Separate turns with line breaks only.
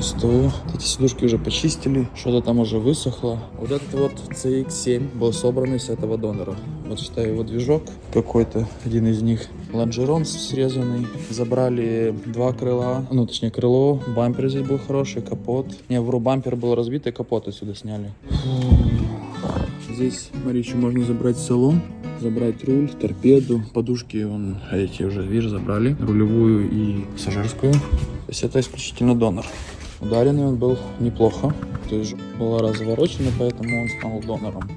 СТО. Эти сидушки уже почистили, что-то там уже высохло. Вот этот вот CX7 был собран с этого донора. Вот считаю его движок какой-то, один из них. Лонжерон срезанный. Забрали два крыла, ну точнее крыло. Бампер здесь был хороший, капот. Не, вру, бампер был разбитый, капот отсюда сняли. Здесь, смотри, еще можно забрать салон, забрать руль, торпеду, подушки, вон, эти уже, видишь, забрали, рулевую и пассажирскую. То есть это исключительно донор. Ударенный он был неплохо, то есть была разворочена, поэтому он стал донором.